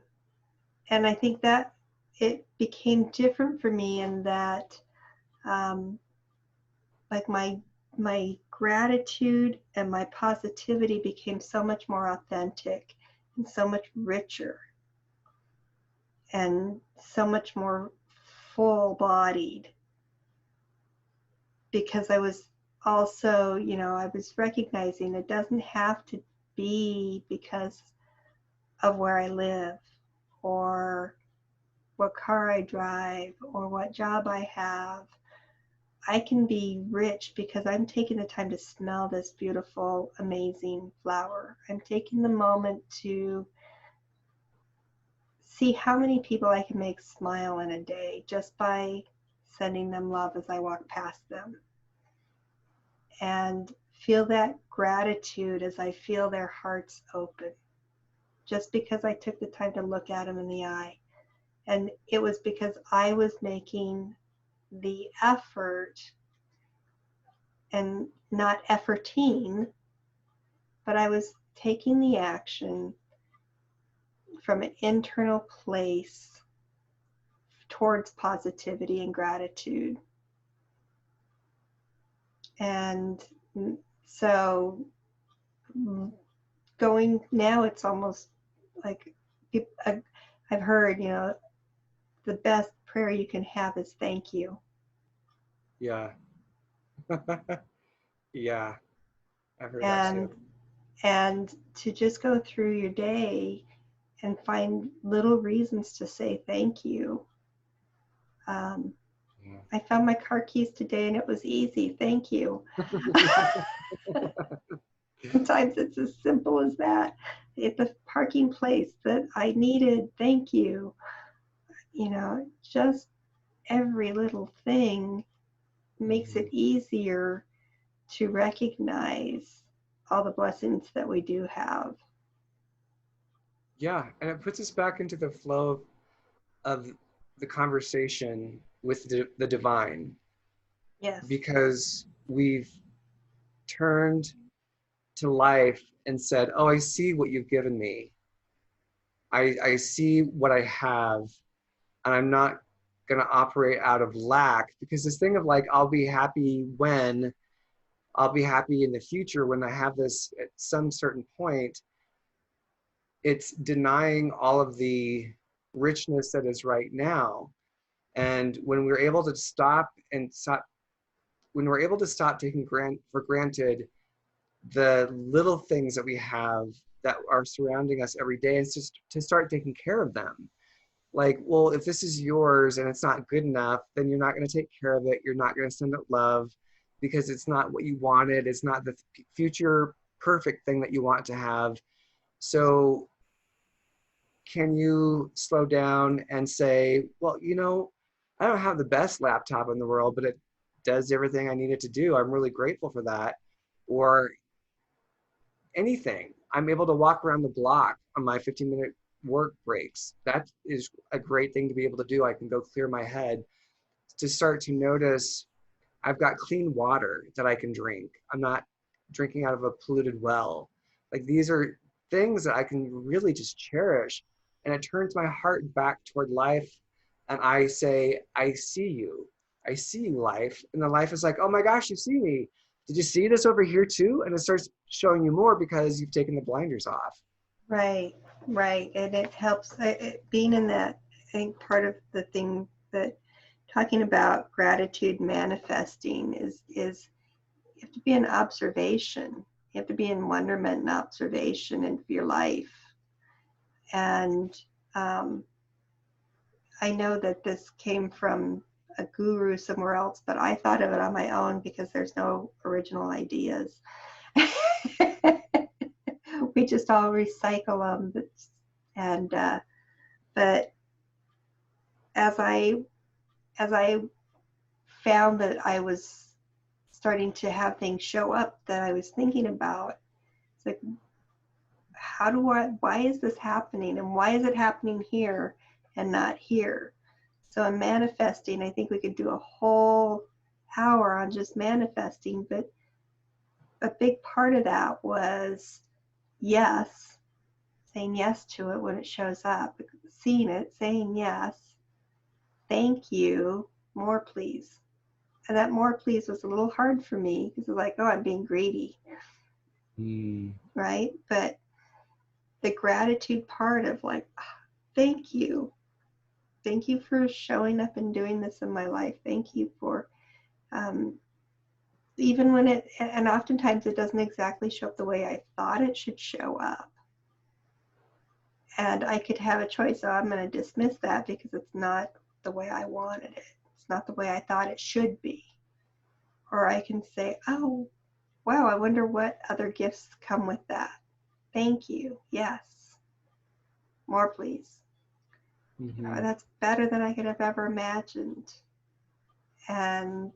S2: and I think that it became different for me in that like my gratitude and my positivity became so much more authentic and so much richer and so much more full bodied, because I was also, I was recognizing it doesn't have to be because of where I live or what car I drive or what job I have. I can be rich because I'm taking the time to smell this beautiful, amazing flower. I'm taking the moment to see how many people I can make smile in a day just by sending them love as I walk past them. And feel that gratitude as I feel their hearts open, just because I took the time to look at them in the eye. And it was because I was making the effort, and not efforting, but I was taking the action from an internal place towards positivity and gratitude. And so going now, it's almost like I've heard, the best prayer you can have is thank you.
S1: Yeah. Yeah, I've heard that
S2: And
S1: too.
S2: and to just go through your day and find little reasons to say thank you. Um,
S1: Yeah.
S2: I found my car keys today and it was easy. Thank you. Sometimes it's as simple as that. At the parking place that I needed, thank you. Just every little thing makes it easier to recognize all the blessings that we do have.
S1: Yeah, and it puts us back into the flow of the conversation, with the divine,
S2: Yes.
S1: because we've turned to life and said, oh, I see what you've given me. I see what I have, and I'm not going to operate out of lack, because this thing of like, I'll be happy in the future when I have this at some certain point, it's denying all of the richness that is right now. And when we're able to when we're able to stop taking for granted the little things that we have that are surrounding us every day, and just to start taking care of them. Like, well, if this is yours and it's not good enough, then you're not going to take care of it. You're not going to send it love because it's not what you wanted. It's not the future perfect thing that you want to have. So can you slow down and say, well, I don't have the best laptop in the world, but it does everything I need it to do. I'm really grateful for that. Or anything. I'm able to walk around the block on my 15-minute work breaks. That is a great thing to be able to do. I can go clear my head, to start to notice I've got clean water that I can drink. I'm not drinking out of a polluted well. Like, these are things that I can really just cherish. And it turns my heart back toward life. And I say, I see you. I see you, life. And the life is like, oh my gosh, you see me. Did you see this over here too? And it starts showing you more because you've taken the blinders off.
S2: Right, right. And it helps being in that. I think part of the thing that talking about gratitude manifesting is you have to be in observation. You have to be in wonderment and observation in your life. And I know that this came from a guru somewhere else, but I thought of it on my own because there's no original ideas. We just all recycle them. And but as I found that I was starting to have things show up that I was thinking about, it's like, why is this happening? And why is it happening here and not here? So in manifesting, I think we could do a whole hour on just manifesting, but a big part of that was yes, saying yes to it when it shows up, seeing it, saying yes, thank you, more please. And that more please was a little hard for me because it's like, oh, I'm being greedy. Right? But the gratitude part of like, thank you. Thank you for showing up and doing this in my life. Thank you for, even when and oftentimes it doesn't exactly show up the way I thought it should show up. And I could have a choice. So I'm going to dismiss that because it's not the way I wanted it. It's not the way I thought it should be. Or I can say, oh, wow, I wonder what other gifts come with that. Thank you. Yes. More, please.
S1: Mm-hmm.
S2: That's better than I could have ever imagined. And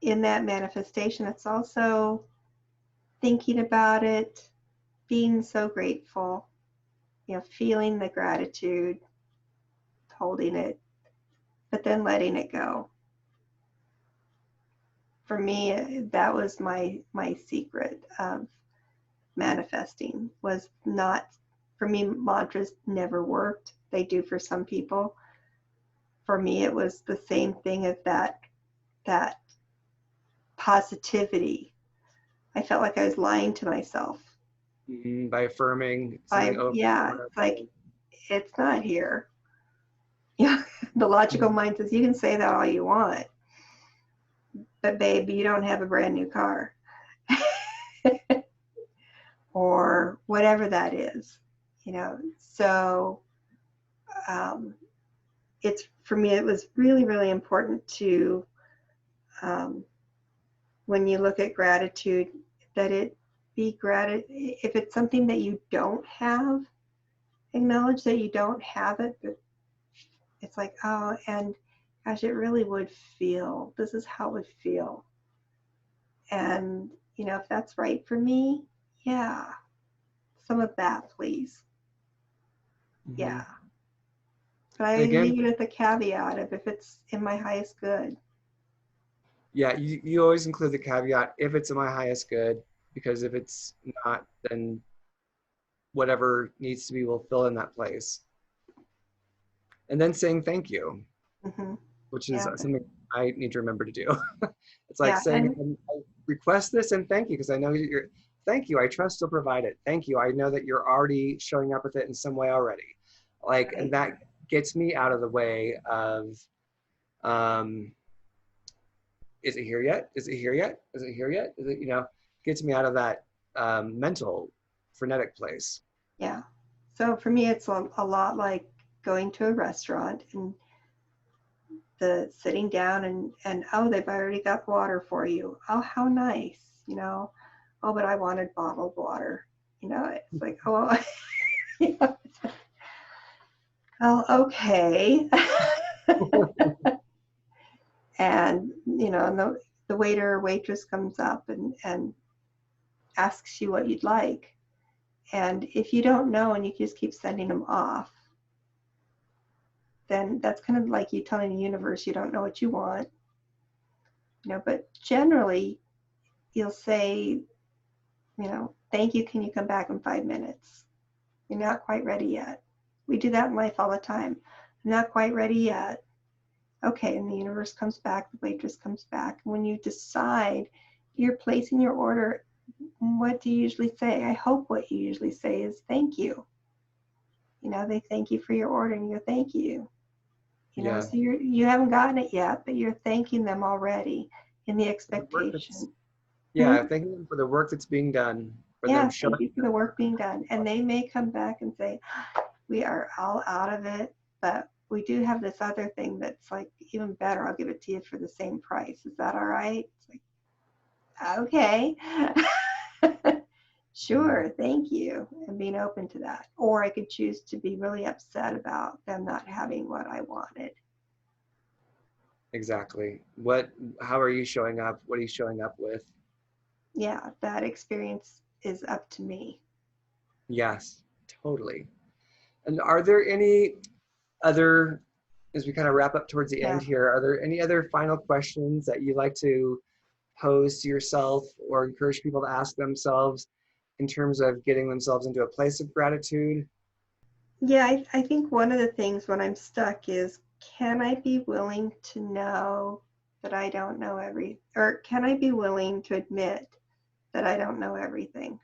S2: in that manifestation, it's also thinking about it, being so grateful, feeling the gratitude, holding it, but then letting it go. For me, that was my secret of manifesting. Was not, for me, mantras never worked. They do for some people. For me, it was the same thing as that positivity. I felt like I was lying to myself.
S1: By affirming something over and over.
S2: It's like, it's not here. Yeah, the logical mind says, you can say that all you want, but babe, you don't have a brand new car. Or whatever that is, So it's, for me, it was really, really important to, when you look at gratitude, that it be gratitude. If it's something that you don't have, acknowledge that you don't have it, but it's like, oh, and gosh, it really would feel, this is how it would feel. And, if that's right for me, yeah, some of that, please.
S1: Mm-hmm.
S2: Yeah. But I
S1: And again,
S2: leave it at the caveat of if it's in my highest good.
S1: yeah, you always include the caveat if it's in my highest good, because if it's not, then whatever needs to be will fill in that place. And then saying thank you,
S2: Hmm.
S1: which is
S2: Yeah,
S1: something I need to remember to do. It's like
S2: yeah,
S1: saying,
S2: and
S1: I request this and thank you, because I know you're, thank you, I trust you'll provide it. Thank you, I know that you're already showing up with it in some way already. Like, and
S2: right.
S1: that gets me out of the way of, um, is it here yet? Is it here yet? Is it here yet? Is it, gets me out of that mental frenetic place.
S2: Yeah. So for me, it's a lot like going to a restaurant and the sitting down and oh, they've already got water for you. Oh, how nice, Oh, but I wanted bottled water. It's like, oh, you know, oh, okay. And the waiter or waitress comes up and asks you what you'd like. And if you don't know and you just keep sending them off, then that's kind of like you telling the universe you don't know what you want. But generally you'll say, thank you, can you come back in 5 minutes? You're not quite ready yet. We do that in life all the time. I'm not quite ready yet. Okay, and the universe comes back, the waitress comes back. When you decide you're placing your order, what do you usually say? I hope what you usually say is thank you. They thank you for your order and you go, thank you.
S1: Yeah.
S2: So you haven't gotten it yet, but you're thanking them already in the
S1: The work that's,
S2: expectation.
S1: yeah, thanking them for the work that's being done, for them
S2: Yeah,
S1: showing
S2: thank you for the work being done. And they may come back and say, we are all out of it, but we do have this other thing that's like even better. I'll give it to you for the same price. Is that all right? It's like, okay. Sure, thank you. And being open to that. Or I could choose to be really upset about them not having what I wanted.
S1: Exactly. How are you showing up? What are you showing up with?
S2: Yeah, that experience is up to me.
S1: Yes, totally. And are there any other, as we kind of wrap up towards the
S2: Yeah.
S1: end here, are there any other final questions that you'd like to pose to yourself or encourage people to ask themselves in terms of getting themselves into a place of gratitude?
S2: Yeah, I think one of the things when I'm stuck is, can I be willing to know that I don't know or can I be willing to admit that I don't know everything?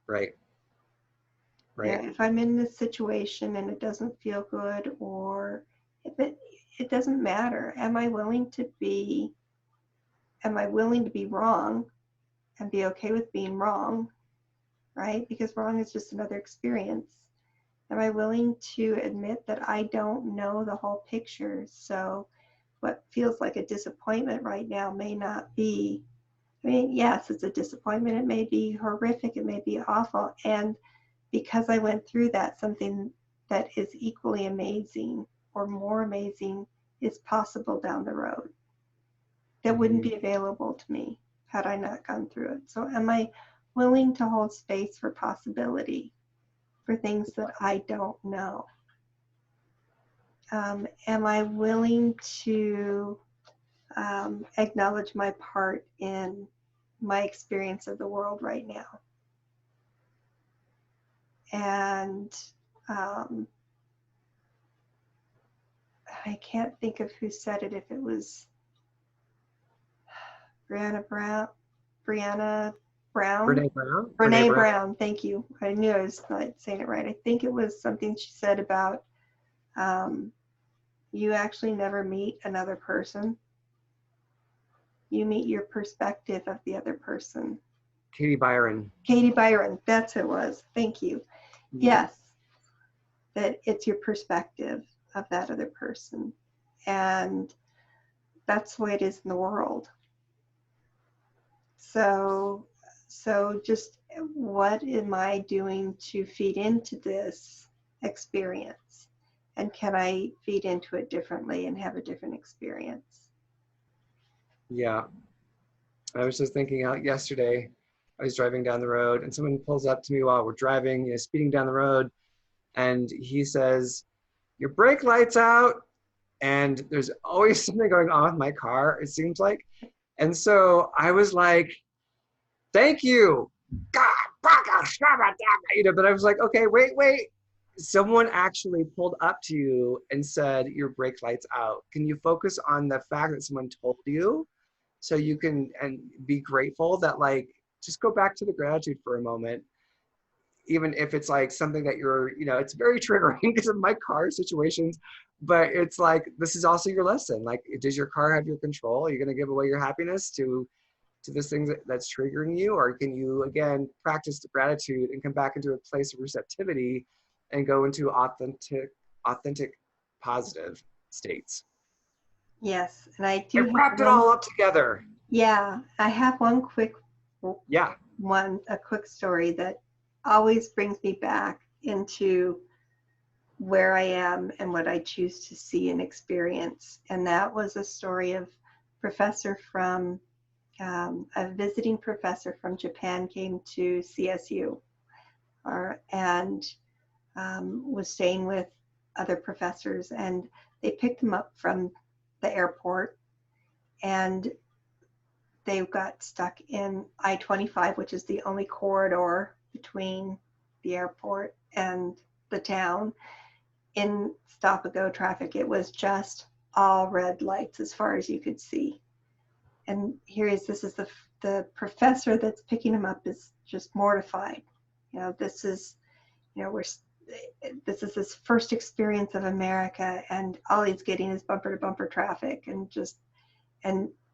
S1: Right. Right.
S2: If I'm in this situation and it doesn't feel good, or if it doesn't matter, am I willing to be wrong and be okay with being wrong, right? Because wrong is just another experience. Am I willing to admit that I don't know the whole picture? So what feels like a disappointment right now may not be, yes, it's a disappointment. It may be horrific. It may be awful. And because I went through that, something that is equally amazing or more amazing is possible down the road that wouldn't
S1: Mm-hmm.
S2: be available to me had I not gone through it. So am I willing to hold space for possibility for things that I don't know? Am I willing to acknowledge my part in my experience of the world right now? And I can't think of who said it, if it was Brianna Brown, Brianna Brown,
S1: Brene Brown? Brene
S2: Brene
S1: Brown?
S2: Brown. Thank you. I knew I was not saying it right. I think it was something she said about um, you actually never meet another person. You meet your perspective of the other person.
S1: Katie Byron.
S2: Katie Byron, that's who it was. Thank you. Yes, that it's your perspective of that other person. And that's the way it is in the world. So just what am I doing to feed into this experience? And can I feed into it differently and have a different experience?
S1: Yeah. I was just thinking out yesterday, I was driving down the road and someone pulls up to me while we're driving, speeding down the road. And he says, your brake light's out, and there's always something going on with my car, it seems like. And so I was like, thank you. God, but I was like, okay, wait. Someone actually pulled up to you and said, your brake light's out. Can you focus on the fact that someone told you, so you can and be grateful that, like, just go back to the gratitude for a moment, even if it's like something that you're, it's very triggering because of my car situations, but it's like, this is also your lesson. Like, does your car have your control? Are you going to give away your happiness to this thing that's triggering you? Or can you, again, practice the gratitude and come back into a place of receptivity and go into authentic, positive states?
S2: Yes, and I
S1: I
S2: do have
S1: wrapped it
S2: one.
S1: all up together.
S2: Yeah, I have one quick
S1: Yeah.
S2: a quick story that always brings me back into where I am and what I choose to see and experience. And that was a story of a visiting professor from Japan came to CSU and was staying with other professors, and they picked him up from the airport, and they got stuck in I-25, which is the only corridor between the airport and the town, in stop-and-go traffic. It was just all red lights as far as you could see. And this is the professor that's picking him up is just mortified. This is his first experience of America, and all he's getting is bumper to bumper traffic, and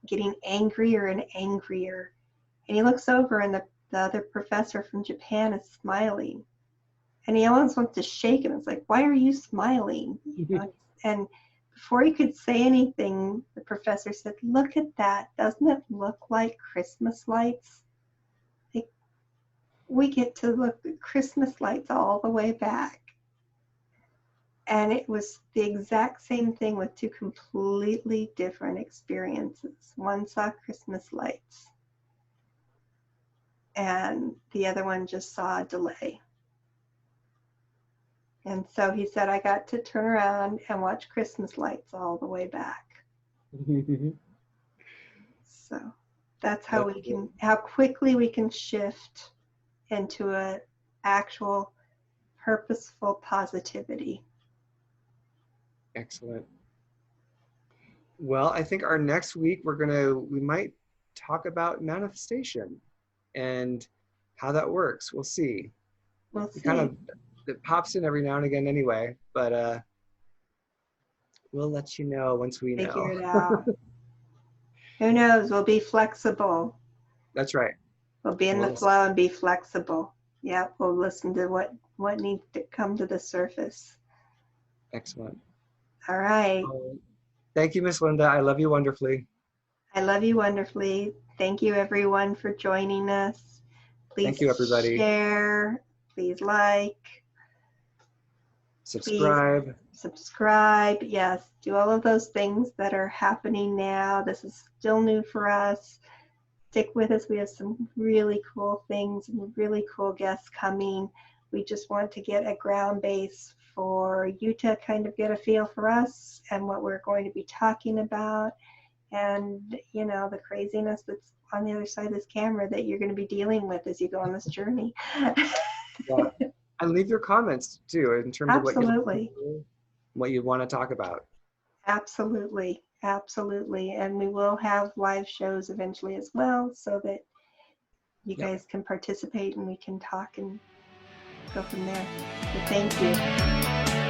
S2: getting angrier and angrier. And he looks over, and the other professor from Japan is smiling, and he almost wants to shake him. It's like, why are you smiling? And before he could say anything, the professor said, look at that. Doesn't it look like Christmas lights? Like, we get to look at Christmas lights all the way back. And it was the exact same thing with two completely different experiences. One saw Christmas lights, and the other one just saw a delay. And so he said, I got to turn around and watch Christmas lights all the way back. So that's how how quickly we can shift into an actual purposeful positivity.
S1: Excellent. Well, I think our next week we might talk about manifestation and how that works. We'll see.
S2: We'll see.
S1: It pops in every now and again anyway, but we'll let you know once we know.
S2: Figure it out. Who knows? We'll be flexible.
S1: That's right.
S2: We'll be in the flow and be flexible. Yeah, we'll listen to what needs to come to the surface.
S1: Excellent.
S2: All right.
S1: Thank you, Miss Lynda. I love you wonderfully.
S2: I love you wonderfully. Thank you, everyone, for joining us. Please
S1: Thank you, everybody.
S2: Share. Please like.
S1: Subscribe.
S2: Please subscribe. Yes, do all of those things that are happening now. This is still new for us. Stick with us. We have some really cool things and really cool guests coming. We just want to get a ground base for you to kind of get a feel for us and what we're going to be talking about, and the craziness that's on the other side of this camera that you're going to be dealing with as you go on this journey.
S1: Yeah. And leave your comments too in terms
S2: Absolutely.
S1: of what you want to talk about.
S2: Absolutely. And we will have live shows eventually as well, so that you guys can participate and we can talk and go from there. So thank you.